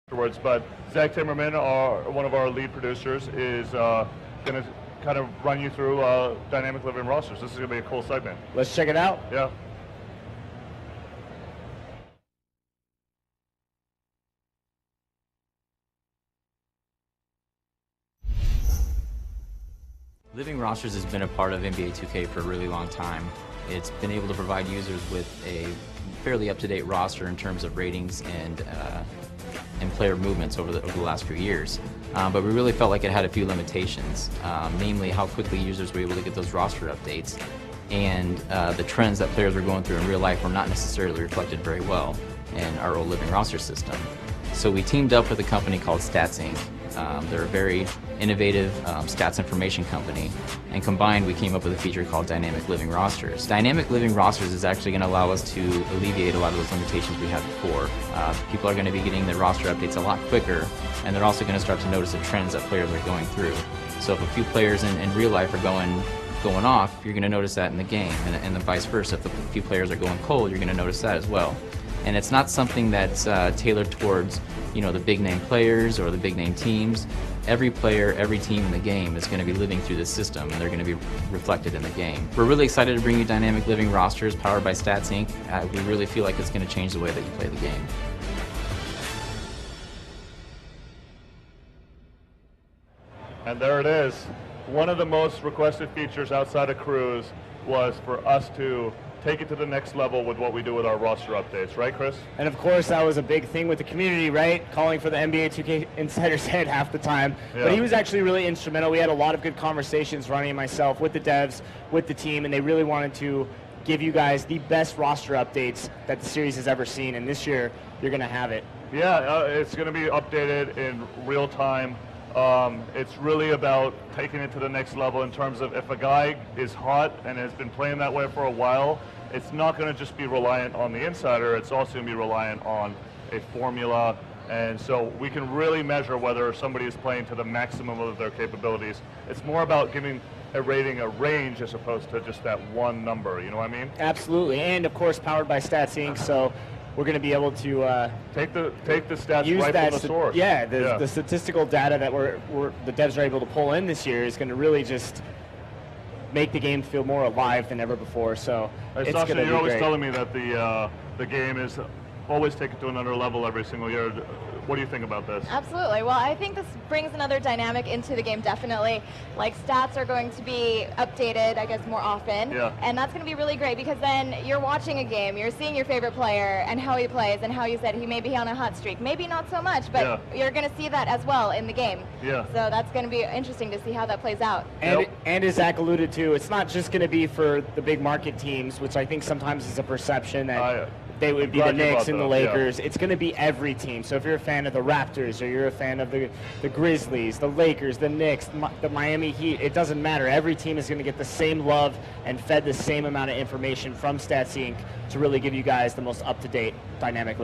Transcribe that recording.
afterwards. But Zach Timmerman, one of our lead producers, is going to kind of run you through dynamic living rosters. This is going to be a cool segment. Let's check it out. Yeah. Living rosters has been a part of NBA 2K for a really long time. It's been able to provide users with a fairly up-to-date roster in terms of ratings and player movements over the last few years. But we really felt like it had a few limitations, namely how quickly users were able to get those roster updates, and the trends that players were going through in real life were not necessarily reflected very well in our old living roster system. So we teamed up with a company called Stats Inc. They're a very innovative stats information company, and combined we came up with a feature called Dynamic Living Rosters. Dynamic Living Rosters is actually going to allow us to alleviate a lot of those limitations we had before. People are going to be getting the roster updates a lot quicker, and they're also going to start to notice the trends that players are going through. So if a few players in real life are going off, you're going to notice that in the game, and the vice versa. If a few players are going cold, you're going to notice that as well. And it's not something that's tailored towards, the big name players or the big name teams. Every player, every team in the game is going to be living through this system, and they're going to be reflected in the game. We're really excited to bring you dynamic living rosters powered by Stats Inc. We really feel like it's going to change the way that you play the game. And there it is. One of the most requested features outside of Cruise was for us to take it to the next level with what we do with our roster updates, right, Chris? And of course, that was a big thing with the community, right? Calling for the NBA 2K Insider's head half the time. Yeah. But he was actually really instrumental. We had a lot of good conversations, Ronnie and myself, with the devs, with the team, and they really wanted to give you guys the best roster updates that the series has ever seen. And this year, you're going to have it. Yeah, it's going to be updated in real time. It's really about taking it to the next level in terms of if a guy is hot and has been playing that way for a while, it's not going to just be reliant on the insider, it's also going to be reliant on a formula, and so we can really measure whether somebody is playing to the maximum of their capabilities. It's more about giving a rating a range as opposed to just that one number, you know what I mean? Absolutely, and of course powered by Stats Inc., so we're going to be able to take the stats use right from the source. Yeah, the statistical data that the devs are able to pull in this year is going to really just make the game feel more alive than ever before. So it's going to be great. You're always telling me that the game is always taken to another level every single year. What do you think about this? Absolutely. Well, I think this brings another dynamic into the game, definitely. Like, stats are going to be updated, I guess, more often. Yeah. And that's going to be really great because then you're watching a game, you're seeing your favorite player and how he plays and how you said he may be on a hot streak. Maybe not so much, but you're going to see that as well in the game. Yeah. So that's going to be interesting to see how that plays out. And as Zach alluded to, it's not just going to be for the big market teams, which I think sometimes is a perception that they would be the Knicks and the Lakers. Yeah. It's going to be every team. So if you're a fan of the Raptors or you're a fan of the Grizzlies, the Lakers, the Knicks, the Miami Heat, it doesn't matter. Every team is going to get the same love and fed the same amount of information from Stats Inc. to really give you guys the most up-to-date dynamic